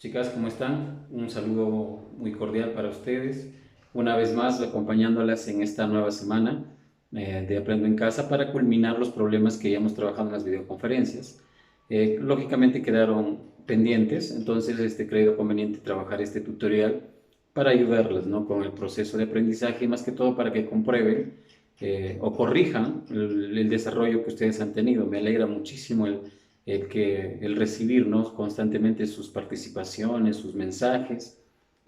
Chicas, ¿cómo están? Un saludo muy cordial para ustedes. Una vez más, acompañándolas en esta nueva semana de Aprendo en Casa para culminar los problemas que ya hemos trabajado en las videoconferencias. Lógicamente quedaron pendientes, entonces he creído conveniente trabajar este tutorial para ayudarlas, ¿no? Con el proceso de aprendizaje y más que todo para que comprueben o corrijan el desarrollo que ustedes han tenido. Me alegra muchísimo el recibirnos constantemente sus participaciones, sus mensajes,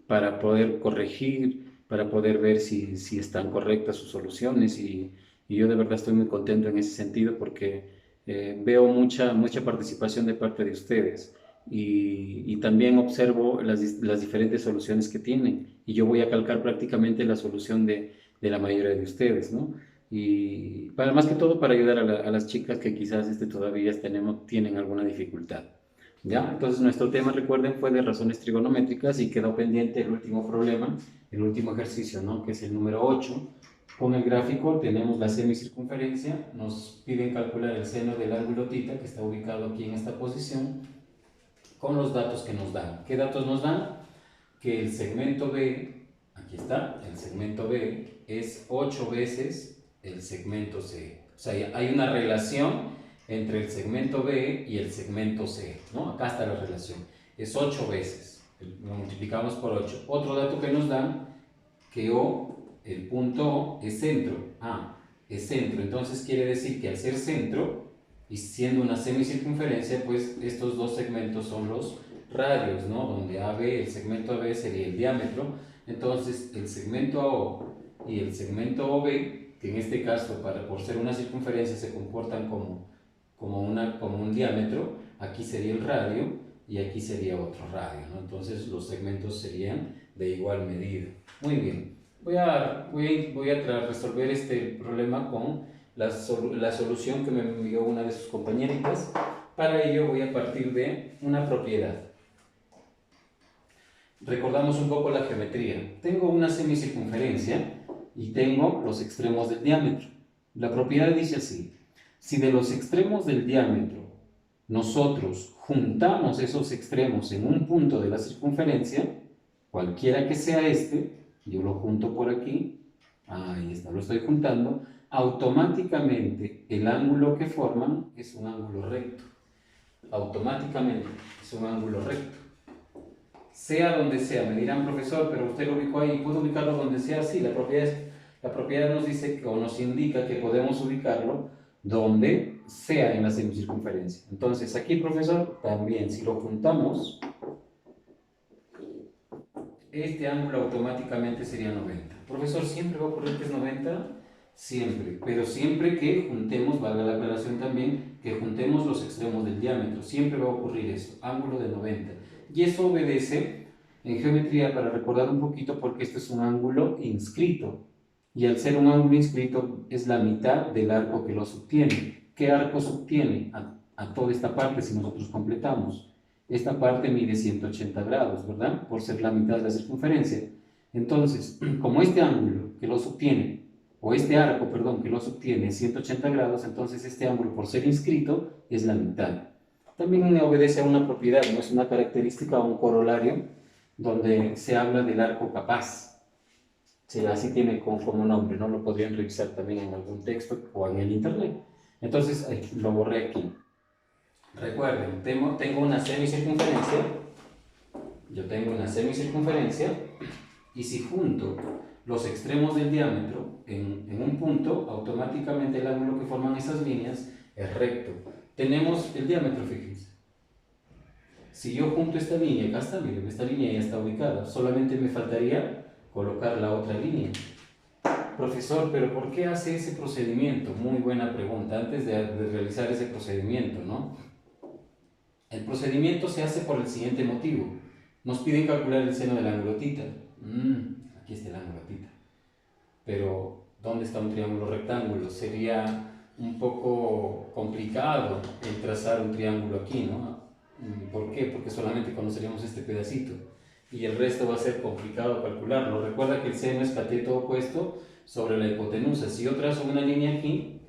para poder corregir, para poder ver si están correctas sus soluciones y yo de verdad estoy muy contento en ese sentido porque veo mucha participación de parte de ustedes y también observo las diferentes soluciones que tienen y yo voy a calcar prácticamente la solución de la mayoría de ustedes, ¿no? Y para más que todo para ayudar a las chicas que quizás todavía tienen alguna dificultad. ¿Ya? Entonces nuestro tema, recuerden, fue de razones trigonométricas y quedó pendiente el último problema, el último ejercicio, ¿no? Que es el número 8. Con el gráfico tenemos la semicircunferencia, nos piden calcular el seno del ángulo θ que está ubicado aquí en esta posición con los datos que nos dan. ¿Qué datos nos dan? Que el segmento B, aquí está, el segmento B es 8 veces el segmento C. O sea, hay una relación entre el segmento B y el segmento C, ¿no? Acá está la relación. Es 8 veces. Lo multiplicamos por 8. Otro dato que nos dan, que O, el punto O, es centro. Es centro. Entonces quiere decir que al ser centro, y siendo una semicircunferencia, pues estos dos segmentos son los radios, ¿no? Donde AB, el segmento AB sería el diámetro. Entonces el segmento AO y el segmento OB, que en este caso por ser una circunferencia se comportan como un diámetro, aquí sería el radio y aquí sería otro radio, ¿no? Entonces los segmentos serían de igual medida. Muy bien, voy a resolver este problema con la solución que me envió una de sus compañeritas. Para ello voy a partir de una propiedad. Recordamos un poco la geometría. Tengo una semicircunferencia y tengo los extremos del diámetro. La propiedad dice así: si de los extremos del diámetro nosotros juntamos esos extremos en un punto de la circunferencia, cualquiera que sea yo lo junto por aquí, ahí está, lo estoy juntando, automáticamente el ángulo que forman es un ángulo recto. Automáticamente es un ángulo recto. Sea donde sea, me dirán, profesor, pero usted lo ubicó ahí, ¿puedo ubicarlo donde sea? Sí, la propiedad nos dice o nos indica que podemos ubicarlo donde sea en la semicircunferencia. Entonces aquí, profesor, también si lo juntamos, este ángulo automáticamente sería 90. Profesor, ¿siempre va a ocurrir que es 90? Siempre, pero siempre que juntemos, valga la aclaración también, que juntemos los extremos del diámetro, siempre va a ocurrir eso, ángulo de 90. Y eso obedece en geometría, para recordar un poquito, porque esto es un ángulo inscrito. Y al ser un ángulo inscrito es la mitad del arco que lo subtiene. ¿Qué arco subtiene? A toda esta parte si nosotros completamos. Esta parte mide 180 grados, ¿verdad? Por ser la mitad de la circunferencia. Entonces, como este ángulo que lo subtiene, o este arco, perdón, que lo subtiene 180 grados, entonces este ángulo, por ser inscrito, es la mitad. También obedece a una propiedad, no es una característica o un corolario, donde se habla del arco capaz. Sí, así tiene como nombre, ¿no? Lo podrían revisar también en algún texto o en el internet. Entonces, lo borré aquí. Recuerden, tengo una semicircunferencia, yo tengo una semicircunferencia, y si junto los extremos del diámetro en un punto, automáticamente el ángulo que forman esas líneas es recto. Tenemos el diámetro, fíjense. Si yo junto esta línea, acá está, miren, esta línea ya está ubicada, solamente me faltaría colocar la otra línea. Profesor, pero ¿por qué hace ese procedimiento? Muy buena pregunta, antes de realizar ese procedimiento, ¿no? El procedimiento se hace por el siguiente motivo. Nos piden calcular el seno del ángulo θ. Aquí está el ángulo θ. Pero, ¿dónde está un triángulo rectángulo? Sería un poco complicado el trazar un triángulo aquí, ¿no? ¿Por qué? Porque solamente conoceríamos este pedacito y el resto va a ser complicado calcularlo. Recuerda que el seno es cateto opuesto sobre la hipotenusa. Si yo trazo una línea aquí,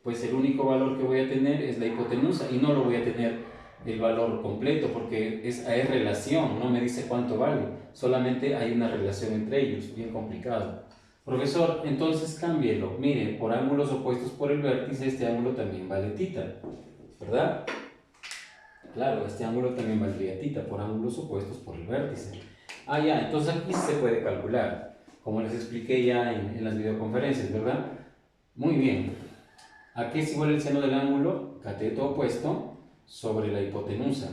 pues el único valor que voy a tener es la hipotenusa y no lo voy a tener el valor completo porque hay relación, no me dice cuánto vale, solamente hay una relación entre ellos, bien complicado. Profesor, entonces cámbielo, mire, por ángulos opuestos por el vértice este ángulo también vale tita, ¿verdad? Claro, este ángulo también valdría tita por ángulos opuestos por el vértice. Ah, ya, entonces aquí se puede calcular, como les expliqué ya en las videoconferencias, ¿verdad? Muy bien. ¿A qué es igual el seno del ángulo? Cateto opuesto sobre la hipotenusa.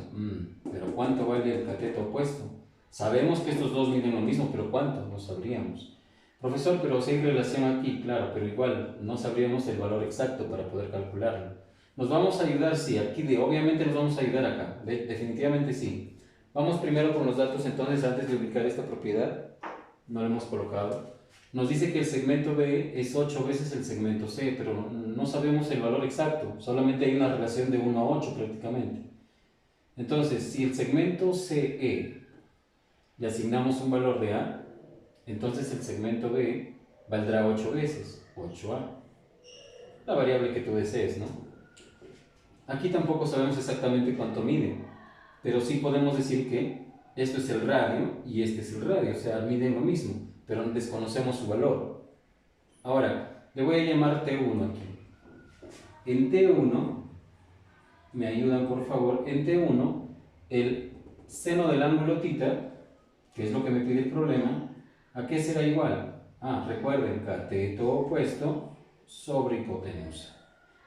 Pero ¿cuánto vale el cateto opuesto? Sabemos que estos dos miden lo mismo, pero ¿cuánto? No sabríamos. Profesor, pero si hay relación aquí, claro, pero igual no sabríamos el valor exacto para poder calcularlo. Nos vamos a ayudar, sí, aquí obviamente nos vamos a ayudar acá, definitivamente sí. Vamos primero con los datos entonces antes de ubicar esta propiedad, no lo hemos colocado. Nos dice que el segmento B es 8 veces el segmento C, pero no sabemos el valor exacto, solamente hay una relación de 1 a 8 prácticamente. Entonces, si el segmento CE le asignamos un valor de A, entonces el segmento B valdrá 8 veces, 8A. La variable que tú desees, ¿no? Aquí tampoco sabemos exactamente cuánto mide, pero sí podemos decir que esto es el radio y este es el radio, o sea, miden lo mismo, pero desconocemos su valor. Ahora, le voy a llamar T1 aquí. En T1, me ayudan por favor, en T1, el seno del ángulo θ, que es lo que me pide el problema, ¿a qué será igual? Recuerden, cateto opuesto sobre hipotenusa,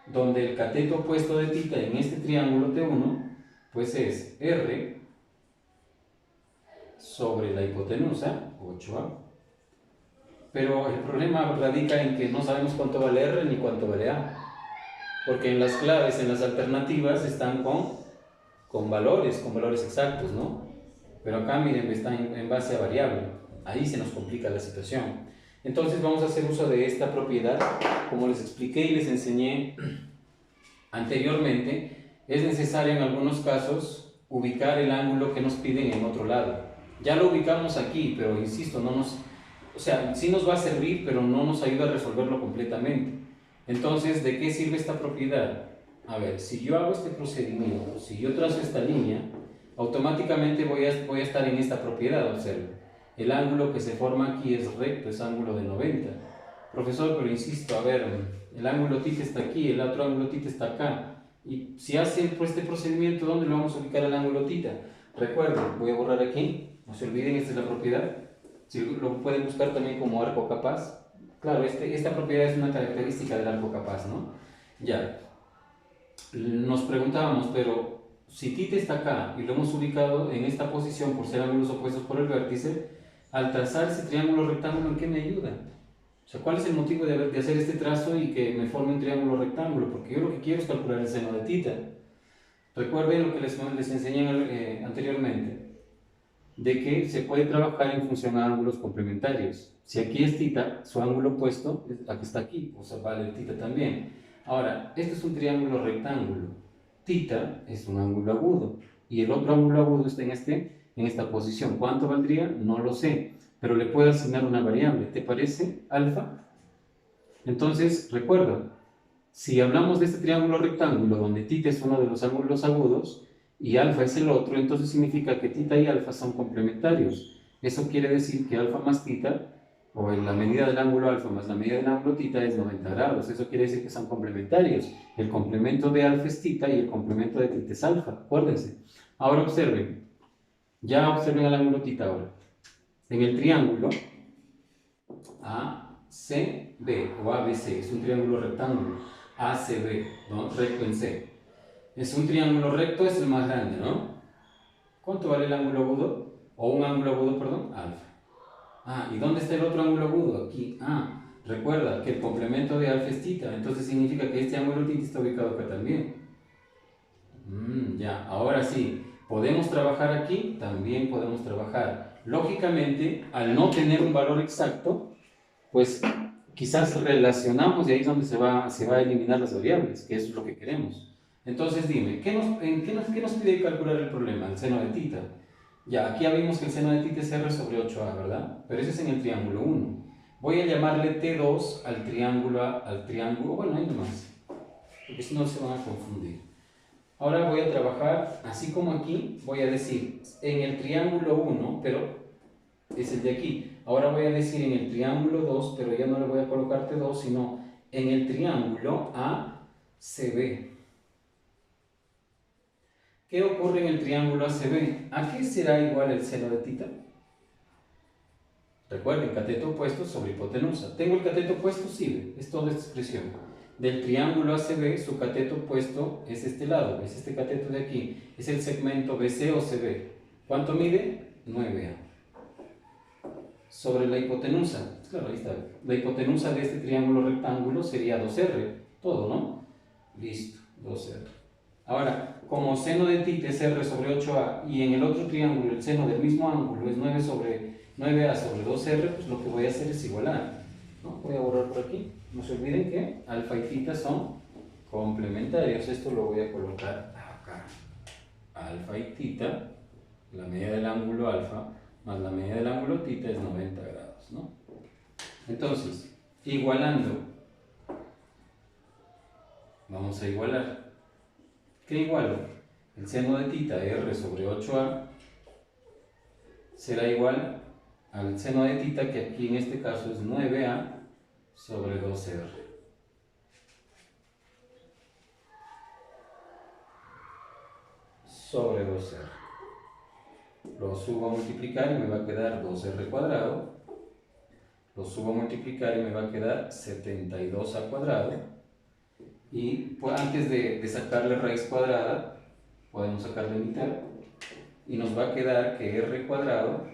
donde el cateto opuesto de θ en este triángulo T1, pues es R sobre la hipotenusa, 8A. Pero el problema radica en que no sabemos cuánto vale R ni cuánto vale A. Porque en las claves, en las alternativas, están con valores exactos, ¿no? Pero acá, miren, está en base a variable. Ahí se nos complica la situación. Entonces vamos a hacer uso de esta propiedad. Como les expliqué y les enseñé anteriormente, es necesario en algunos casos ubicar el ángulo que nos piden en otro lado. Ya lo ubicamos aquí, pero insisto, o sea, sí nos va a servir, pero no nos ayuda a resolverlo completamente. Entonces, ¿de qué sirve esta propiedad? A ver, si yo hago este procedimiento, si yo trazo esta línea, automáticamente voy a estar en esta propiedad, observen. El ángulo que se forma aquí es recto, es ángulo de 90. Profesor, pero insisto, a ver, el ángulo θ está aquí, el otro ángulo θ está acá. Y si hacen por este procedimiento, ¿dónde lo vamos a ubicar el ángulo θ? Recuerden, voy a borrar aquí, no se olviden, esta es la propiedad. Si lo pueden buscar también como arco capaz. Claro, esta propiedad es una característica del arco capaz, ¿no? Ya. Nos preguntábamos, pero si θ está acá y lo hemos ubicado en esta posición por ser ángulos opuestos por el vértice, al trazar ese triángulo rectángulo, ¿en qué me ayuda? O sea, ¿cuál es el motivo de hacer este trazo y que me forme un triángulo rectángulo? Porque yo lo que quiero es calcular el seno de θ. Recuerden lo que les enseñé anteriormente, de que se puede trabajar en función a ángulos complementarios. Si aquí es θ, su ángulo opuesto, aquí está aquí, o sea, vale el θ también. Ahora, este es un triángulo rectángulo. θ es un ángulo agudo y el otro ángulo agudo está en esta posición. ¿Cuánto valdría? No lo sé, pero le puedo asignar una variable. ¿Te parece? Alfa. Entonces, recuerda, si hablamos de este triángulo rectángulo donde θ es uno de los ángulos agudos y alfa es el otro, entonces significa que θ y alfa son complementarios. Eso quiere decir que alfa más θ, o en la medida del ángulo alfa más la medida del ángulo θ es 90 grados. Eso quiere decir que son complementarios. El complemento de alfa es θ y el complemento de θ es alfa, acuérdense. Ahora observen, ya observen el ángulo θ ahora. En el triángulo ACB o ABC, es un triángulo rectángulo. ACB, ¿no? Recto en C. Es un triángulo recto, es el más grande, ¿no? ¿Cuánto vale el ángulo agudo? O un ángulo agudo, perdón, alfa. ¿Y dónde está el otro ángulo agudo? Aquí. Recuerda que el complemento de alfa es θ, entonces significa que este ángulo θ está ubicado acá también. Ya, ahora sí, ¿podemos trabajar aquí? También podemos trabajar. Lógicamente, al no tener un valor exacto, pues quizás relacionamos y ahí es donde se va a eliminar las variables, que es lo que queremos. Entonces dime, ¿qué nos pide calcular el problema? El seno de θ. Ya, aquí ya vimos que el seno de θ es R sobre 8A, ¿verdad? Pero ese es en el triángulo 1. Voy a llamarle T2 al triángulo, bueno, ahí nomás, porque si no se van a confundir. Ahora voy a trabajar, así como aquí, voy a decir en el triángulo 1, pero es el de aquí. Ahora voy a decir en el triángulo 2, pero ya no le voy a colocar T2, sino en el triángulo ACB. ¿Qué ocurre en el triángulo ACB? ¿A qué será igual el seno de tita? Recuerden, cateto opuesto sobre hipotenusa. ¿Tengo el cateto opuesto? Sí, es toda esta expresión. Del triángulo ACB, su cateto opuesto es este lado, es este cateto de aquí. Es el segmento BC o CB. ¿Cuánto mide? 9A. Sobre la hipotenusa, claro, ahí está. La hipotenusa de este triángulo rectángulo sería 2R. Todo, ¿no? Listo, 2R. Ahora, como seno de tita es R sobre 8A y en el otro triángulo el seno del mismo ángulo es 9A sobre 2R, pues lo que voy a hacer es igualar, ¿no? Voy a borrar por aquí. No se olviden que alfa y tita son complementarios. Esto lo voy a colocar acá. Alfa y tita, la media del ángulo alfa más la media del ángulo tita es 90 grados, ¿no? Entonces, igualando, vamos a igualar. ¿Qué igualo? El seno de tita, R sobre 8A, será igual al seno de tita, que aquí en este caso es 9A sobre 2R. Sobre 2R. Lo subo a multiplicar y me va a quedar 2R cuadrado. Lo subo a multiplicar y me va a quedar 72A cuadrado. Y pues, antes de sacarle raíz cuadrada, podemos sacarle mitad. Y nos va a quedar que R cuadrado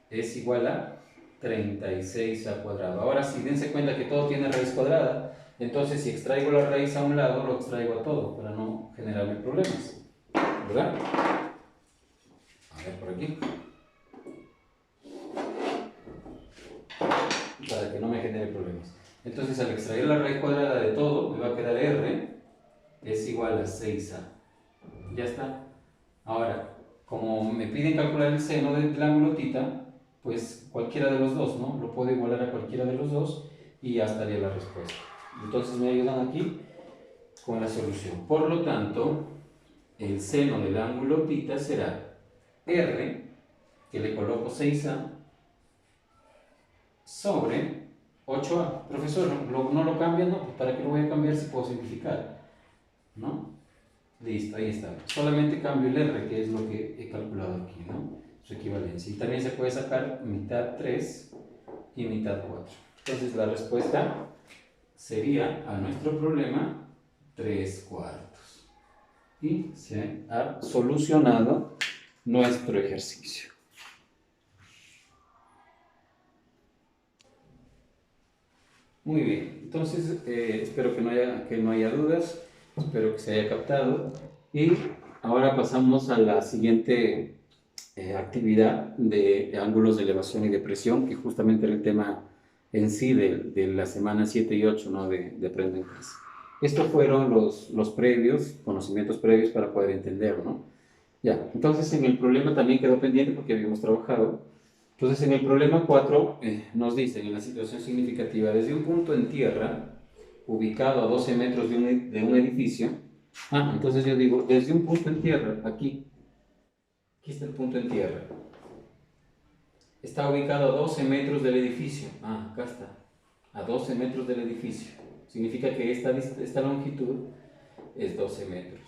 es igual a 36A cuadrado. Ahora sí, dense cuenta que todo tiene raíz cuadrada. Entonces, si extraigo la raíz a un lado, lo extraigo a todo, para no generarme problemas, ¿verdad? A ver por aquí. Para que no me genere problemas. Entonces, al extraer la raíz cuadrada de todo, me va a quedar R es igual a 6A. Ya está. Ahora, como me piden calcular el seno del ángulo tita, pues cualquiera de los dos, ¿no? Lo puedo igualar a cualquiera de los dos y ya estaría la respuesta. Entonces me ayudan aquí con la solución. Por lo tanto, el seno del ángulo tita será R, que le coloco 6A, sobre 8A. Profesor, ¿no lo cambia? No, pues ¿para qué lo voy a cambiar si puedo simplificar? ¿No? Listo, ahí está. Solamente cambio el R, que es lo que he calculado aquí, ¿no? Su equivalencia. Y también se puede sacar mitad 3 y mitad 4. Entonces la respuesta sería a nuestro problema 3/4. Y se ha solucionado nuestro ejercicio. Muy bien, entonces espero que no haya dudas, espero que se haya captado. Y ahora pasamos a la siguiente actividad de ángulos de elevación y de presión, que justamente era el tema en sí de la semana 7 y 8, ¿no? de Aprendo en Casa. Estos fueron los previos, conocimientos previos para poder entender, ¿no? Ya, entonces en el problema también quedó pendiente porque habíamos trabajado. Entonces en el problema 4 nos dicen, en la situación significativa, desde un punto en tierra, ubicado a 12 metros de un edificio, entonces yo digo, desde un punto en tierra, aquí está el punto en tierra, está ubicado a 12 metros del edificio, acá está, a 12 metros del edificio, significa que esta longitud es 12 metros.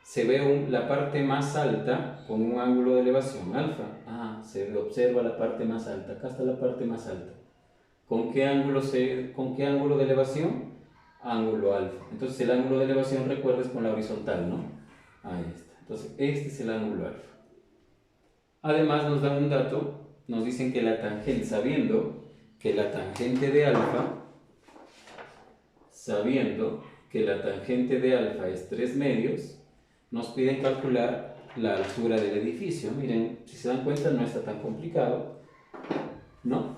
Se ve la parte más alta con un ángulo de elevación alfa. Se observa la parte más alta. Acá está la parte más alta. ¿Con qué ángulo de elevación? Ángulo alfa. Entonces el ángulo de elevación, recuerda, es con la horizontal, ¿no? Ahí está. Entonces este es el ángulo alfa. Además nos dan un dato. Nos dicen que la tangente, sabiendo que la tangente de alfa es 3 medios, nos piden calcular la altura del edificio. Miren, si se dan cuenta no está tan complicado, ¿no?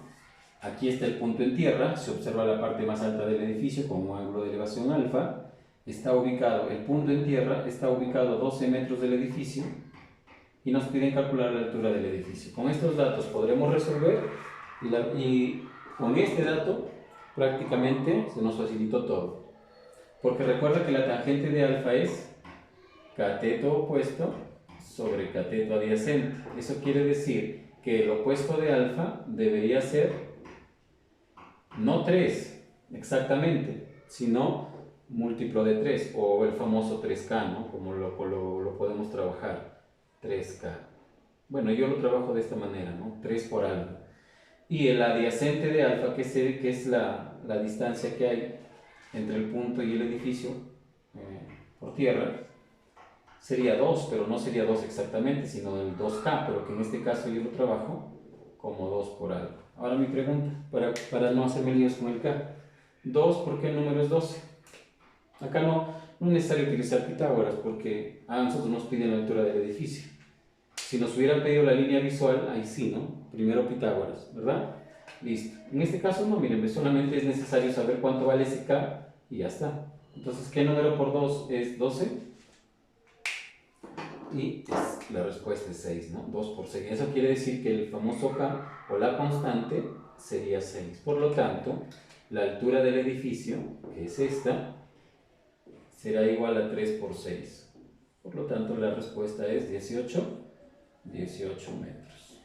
Aquí está el punto en tierra, se observa la parte más alta del edificio con un ángulo de elevación alfa. El punto en tierra está ubicado a 12 metros del edificio y nos piden calcular la altura del edificio. Con estos datos podremos resolver y con este dato prácticamente se nos facilitó todo. Porque recuerda que la tangente de alfa es cateto opuesto sobre cateto adyacente. Eso quiere decir que el opuesto de alfa debería ser no 3 exactamente, sino múltiplo de 3 o el famoso 3K, ¿no? Como lo podemos trabajar, 3K. Bueno, yo lo trabajo de esta manera, ¿no? 3 por alfa. Y el adyacente de alfa, que es la distancia que hay entre el punto y el edificio por tierra, sería 2, pero no sería 2 exactamente, sino el 2K, pero que en este caso yo lo trabajo como 2 por alfa. Ahora mi pregunta, para no hacerme líos con el K. 2, ¿por qué el número es 12? Acá no es necesario utilizar Pitágoras porque a nosotros nos piden la altura del edificio. Si nos hubieran pedido la línea visual, ahí sí, ¿no? Primero Pitágoras, ¿verdad? Listo. En este caso no, miren, solamente es necesario saber cuánto vale ese K y ya está. Entonces, ¿qué número por 2 es 12? Y la respuesta es 6, ¿no? 2 por 6. Eso quiere decir que el famoso K o la constante sería 6. Por lo tanto, la altura del edificio, que es esta, será igual a 3 por 6. Por lo tanto, la respuesta es 18 metros.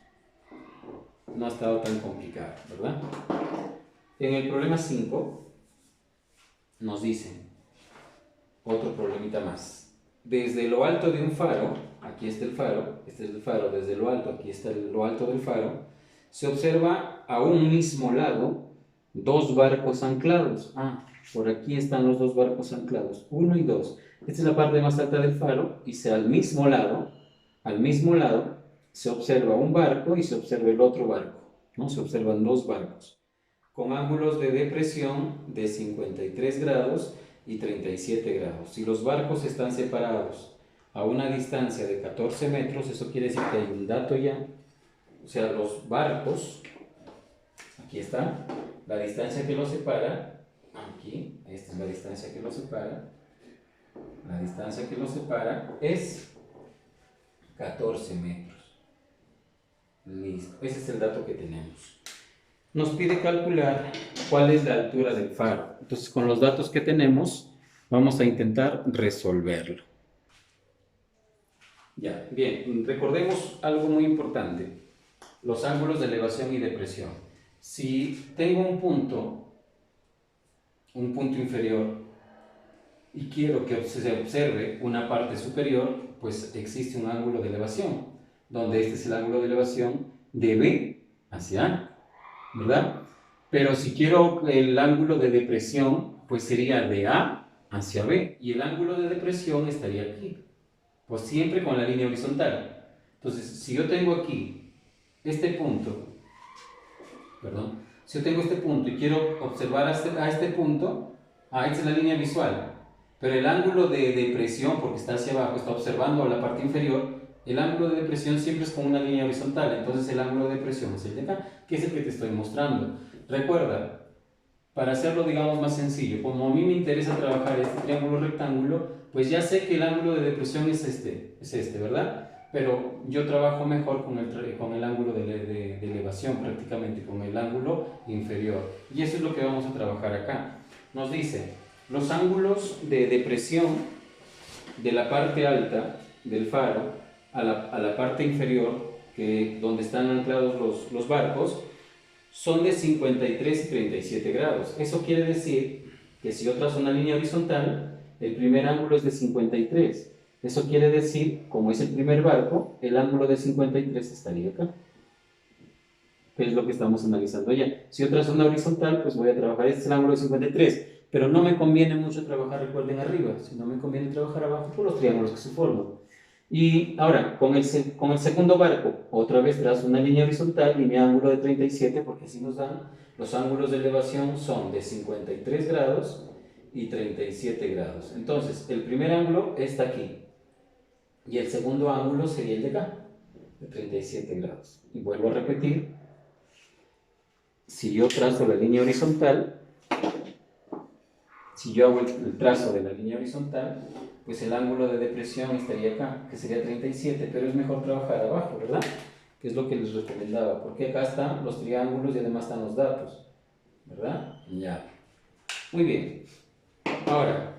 No ha estado tan complicado, ¿verdad? En el problema 5 nos dicen otro problemita más. Desde lo alto de un faro, aquí está el faro, este es el faro, desde lo alto, aquí está lo alto del faro, se observa a un mismo lado dos barcos anclados. Por aquí están los dos barcos anclados, 1 y 2. Esta es la parte más alta del faro y al mismo lado, se observa un barco y se observa el otro barco, ¿no? Se observan dos barcos con ángulos de depresión de 53 grados y 37 grados. Si los barcos están separados a una distancia de 14 metros, eso quiere decir que hay un dato ya. O sea, los barcos, aquí está, la distancia que los separa, aquí, esta es la distancia que los separa, la distancia que los separa es 14 metros. Listo, ese es el dato que tenemos. Nos pide calcular cuál es la altura del faro. Entonces, con los datos que tenemos, vamos a intentar resolverlo. Ya, bien, recordemos algo muy importante. Los ángulos de elevación y depresión. Si tengo un punto inferior, y quiero que se observe una parte superior, pues existe un ángulo de elevación, donde este es el ángulo de elevación de B hacia A, ¿verdad? Pero si quiero el ángulo de depresión, pues sería de A hacia B, y el ángulo de depresión estaría aquí, pues siempre con la línea horizontal. Entonces, si yo tengo aquí este punto, si yo tengo este punto y quiero observar a este punto, esta es la línea visual, pero el ángulo de depresión, porque está hacia abajo, está observando la parte inferior, el ángulo de depresión siempre es con una línea horizontal, entonces el ángulo de depresión es el de acá, que es el que te estoy mostrando. Recuerda, para hacerlo digamos más sencillo, como a mí me interesa trabajar este triángulo rectángulo, pues ya sé que el ángulo de depresión es este, ¿verdad? Pero yo trabajo mejor con el ángulo de elevación, prácticamente con el ángulo inferior. Y eso es lo que vamos a trabajar acá. Nos dice, los ángulos de depresión de la parte alta del faro a la parte inferior, donde están anclados los barcos, son de 53 y 37 grados. Eso quiere decir que si yo trazo una línea horizontal, el primer ángulo es de 53. Eso quiere decir, como es el primer barco, el ángulo de 53 estaría acá, que es lo que estamos analizando ya. Si yo trazo una horizontal, pues voy a trabajar, este es el ángulo de 53, pero no me conviene mucho trabajar, recuerden, arriba, sino me conviene trabajar abajo por los triángulos que se forman. Y ahora, con el segundo barco, otra vez trazo una línea horizontal y mi ángulo de 37, porque así nos dan, los ángulos de elevación son de 53 grados y 37 grados. Entonces, el primer ángulo está aquí, y el segundo ángulo sería el de acá, de 37 grados. Y vuelvo a repetir, si yo trazo la línea horizontal, si yo hago el trazo de la línea horizontal, pues el ángulo de depresión estaría acá, que sería 37, pero es mejor trabajar abajo, ¿verdad? Que es lo que les recomendaba, porque acá están los triángulos y además están los datos, ¿verdad? Ya. Muy bien. Ahora,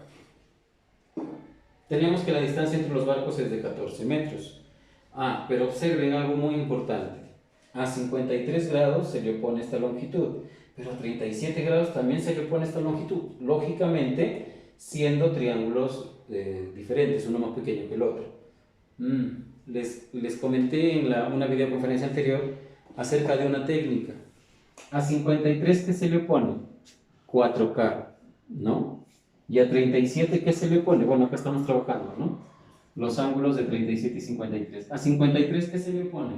Tenemos que la distancia entre los barcos es de 14 metros. Pero observen algo muy importante. A 53 grados se le opone esta longitud, pero a 37 grados también se le opone esta longitud. Lógicamente, siendo triángulos diferentes, uno más pequeño que el otro. Les comenté en una videoconferencia anterior acerca de una técnica. A 53, ¿qué se le opone? 4K, ¿no? Y a 37, ¿qué se le opone? Bueno, acá estamos trabajando, ¿no? Los ángulos de 37 y 53. A 53, ¿qué se le opone?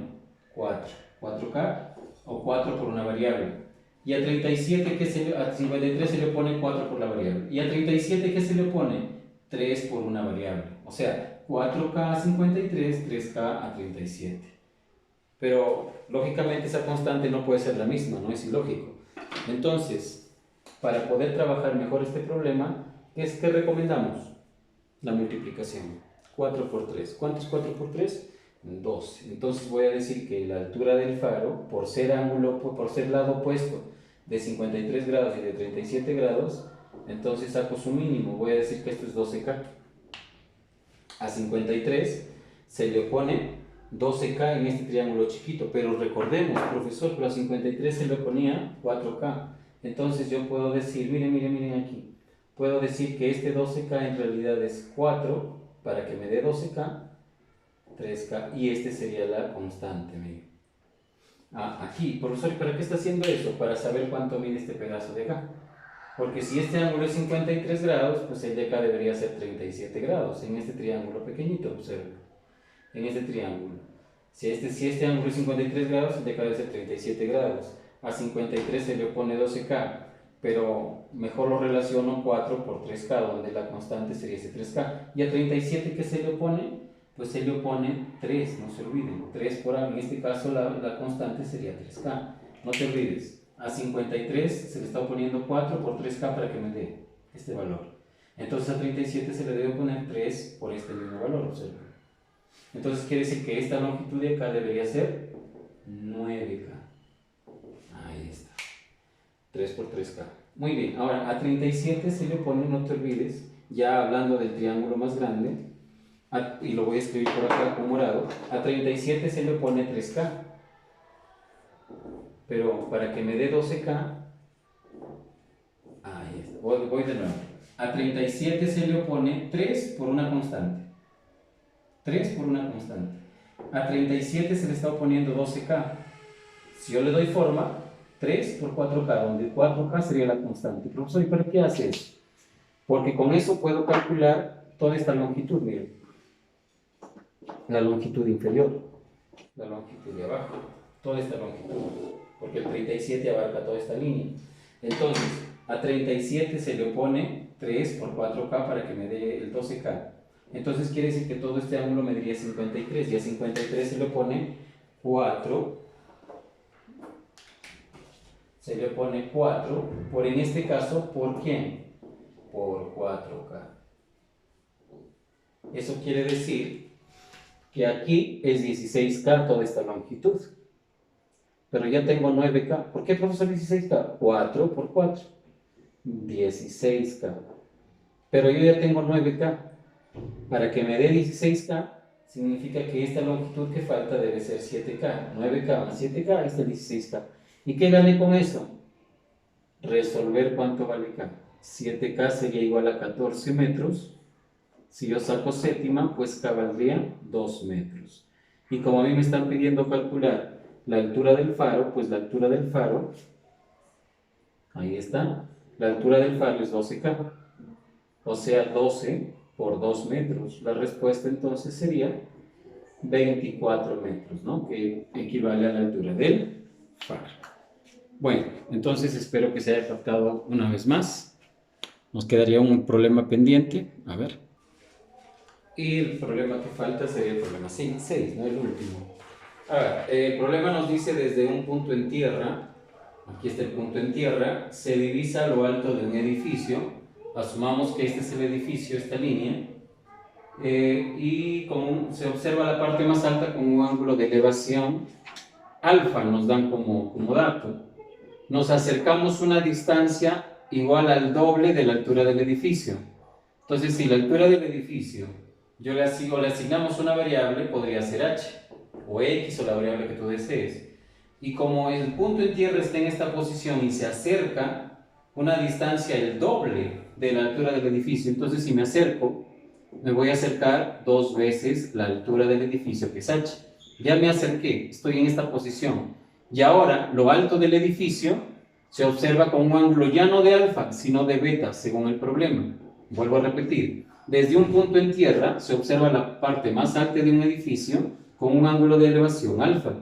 4K o 4 por una variable. Y a 37, a 53 se le opone 4 por la variable. Y a 37, ¿qué se le opone? 3 por una variable. O sea, 4K a 53, 3K a 37. Pero, lógicamente, esa constante no puede ser la misma, no es ilógico. Entonces, para poder trabajar mejor este problema, ¿qué recomendamos? La multiplicación. 4 por 3. ¿Cuánto es 4 por 3? 12. Entonces voy a decir que la altura del faro, por ser lado opuesto de 53 grados y de 37 grados, entonces saco su mínimo. Voy a decir que esto es 12K. A 53 se le opone 12K en este triángulo chiquito, pero recordemos, profesor, que a 53 se le oponía 4K. Entonces yo puedo decir, miren aquí, puedo decir que este 12K en realidad es 4 para que me dé 12K, 3K, y este sería la constante, miren. Aquí, profesor, ¿para qué está haciendo eso? Para saber cuánto mide este pedazo de acá. Porque si este ángulo es 53 grados, pues el de acá debería ser 37 grados, en este triángulo pequeñito, observen. En este triángulo. Si este ángulo es 53 grados, el de acá debe ser 37 grados. A 53 se le opone 12K, pero mejor lo relaciono 4 por 3K, donde la constante sería ese 3K. Y a 37, ¿qué se le opone? Pues se le opone 3, no se olviden, 3 por A. En este caso la constante sería 3K. No te olvides. A 53 se le está oponiendo 4 por 3K para que me dé este valor. Entonces a 37 se le debe poner 3 por este mismo valor, observen. Entonces quiere decir que esta longitud de acá debería ser 9K. Ahí está. 3 por 3K. Muy bien, ahora a 37 se le opone, no te olvides, ya hablando del triángulo más grande, y lo voy a escribir por acá con morado, a 37 se le opone 3K. Pero para que me dé 12K, ahí está, voy de nuevo. A 37 se le opone 3 por una constante. 3 por una constante. A 37 se le está oponiendo 12K. Si yo le doy forma, 3 por 4K, donde 4K sería la constante. Profesor, ¿y para qué hace eso? Porque con eso puedo calcular toda esta longitud, miren. La longitud inferior, la longitud de abajo, toda esta longitud. Porque el 37 abarca toda esta línea. Entonces, a 37 se le opone 3 por 4K para que me dé el 12K. Entonces quiere decir que todo este ángulo me daría 53, y a 53 se le opone 4, por en este caso, ¿por quién? Por 4K. Eso quiere decir que aquí es 16K toda esta longitud. Pero ya tengo 9K. ¿Por qué, profesor, 16K? 4 por 4. 16K. Pero yo ya tengo 9K. Para que me dé 16K, significa que esta longitud que falta debe ser 7K. 9K más 7K, este es 16K. ¿Y qué gané con eso? Resolver cuánto vale K. 7K sería igual a 14 metros. Si yo saco séptima, pues K valdría 2 metros. Y como a mí me están pidiendo calcular la altura del faro, pues la altura del faro, ahí está, la altura del faro es 12K, o sea 12 por 2 metros. La respuesta entonces sería 24 metros, ¿no? Que equivale a la altura del faro. Bueno, entonces espero que se haya captado una vez más. Nos quedaría un problema pendiente, a ver. Y el problema que falta sería el problema 6, ¿no? El último. A ver, el problema nos dice desde un punto en tierra, aquí está el punto en tierra, se divisa lo alto de un edificio, asumamos que este es el edificio, esta línea, y se observa la parte más alta con un ángulo de elevación alfa, nos dan como dato. Nos acercamos una distancia igual al doble de la altura del edificio. Entonces, si la altura del edificio le asignamos una variable, podría ser h, o x, o la variable que tú desees. Y como el punto en tierra está en esta posición y se acerca una distancia el doble de la altura del edificio, entonces si me acerco, me voy a acercar 2 veces la altura del edificio, que es h. Ya me acerqué, estoy en esta posición. Y ahora, lo alto del edificio se observa con un ángulo ya no de alfa, sino de beta, según el problema. Vuelvo a repetir. Desde un punto en tierra se observa la parte más alta de un edificio con un ángulo de elevación alfa.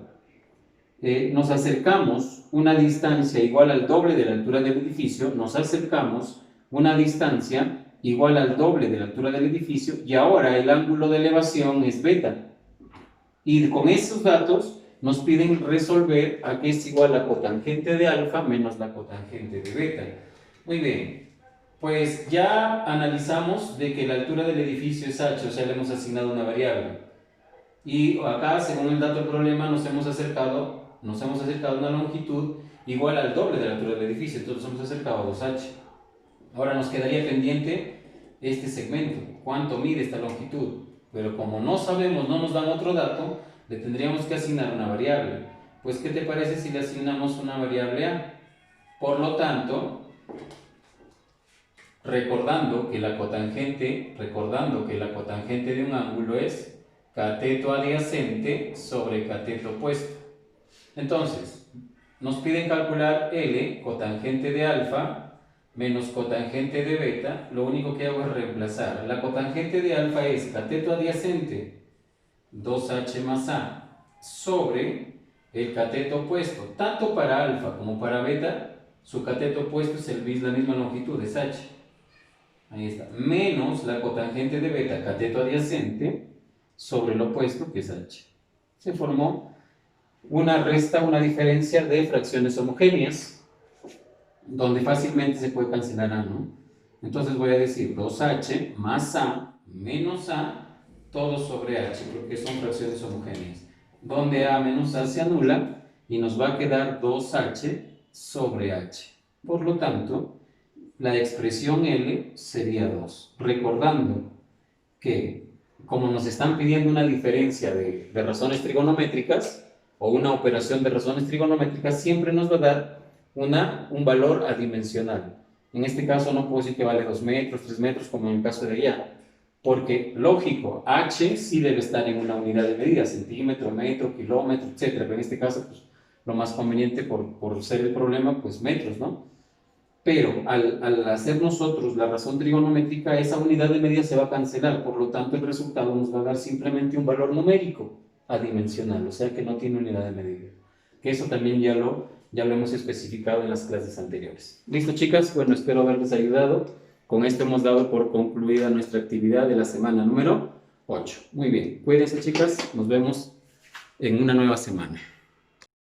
Nos acercamos una distancia igual al doble de la altura del edificio, nos acercamos una distancia igual al doble de la altura del edificio y ahora el ángulo de elevación es beta. Y con esos datos nos piden resolver a qué es igual la cotangente de alfa menos la cotangente de beta. Muy bien, pues ya analizamos de que la altura del edificio es h, o sea, le hemos asignado una variable. Y acá, según el dato del problema, nos hemos acercado a una longitud igual al doble de la altura del edificio, entonces nos hemos acercado a 2h. Ahora nos quedaría pendiente este segmento, cuánto mide esta longitud, pero como no sabemos, no nos dan otro dato, le tendríamos que asignar una variable. Pues, ¿qué te parece si le asignamos una variable a? Por lo tanto, recordando que la cotangente de un ángulo es cateto adyacente sobre cateto opuesto. Entonces, nos piden calcular L, cotangente de alfa, menos cotangente de beta. Lo único que hago es reemplazar. La cotangente de alfa es cateto adyacente, 2h más a, sobre el cateto opuesto. Tanto para alfa como para beta, su cateto opuesto es la misma longitud, es h. Ahí está. Menos la cotangente de beta, cateto adyacente, sobre el opuesto, que es h. Se formó una diferencia de fracciones homogéneas, donde fácilmente se puede cancelar a, ¿no? Entonces voy a decir 2h más a menos a, todo sobre h, porque son fracciones homogéneas. Donde a menos a se anula y nos va a quedar 2h sobre h. Por lo tanto, la expresión L sería 2. Recordando que como nos están pidiendo una diferencia de razones trigonométricas o una operación de razones trigonométricas, siempre nos va a dar un valor adimensional. En este caso no puedo decir que vale 2 metros, 3 metros, como en el caso de allá, porque, lógico, h sí debe estar en una unidad de medida, centímetro, metro, kilómetro, etc. Pero en este caso, pues, lo más conveniente por ser el problema, pues metros, ¿no? Pero al hacer nosotros la razón trigonométrica, esa unidad de medida se va a cancelar, por lo tanto el resultado nos va a dar simplemente un valor numérico adimensional, o sea que no tiene unidad de medida. Que eso también ya lo hemos especificado en las clases anteriores. ¿Listo, chicas? Bueno, espero haberles ayudado. Con esto hemos dado por concluida nuestra actividad de la semana número 8. Muy bien, cuídense, chicas, nos vemos en una nueva semana.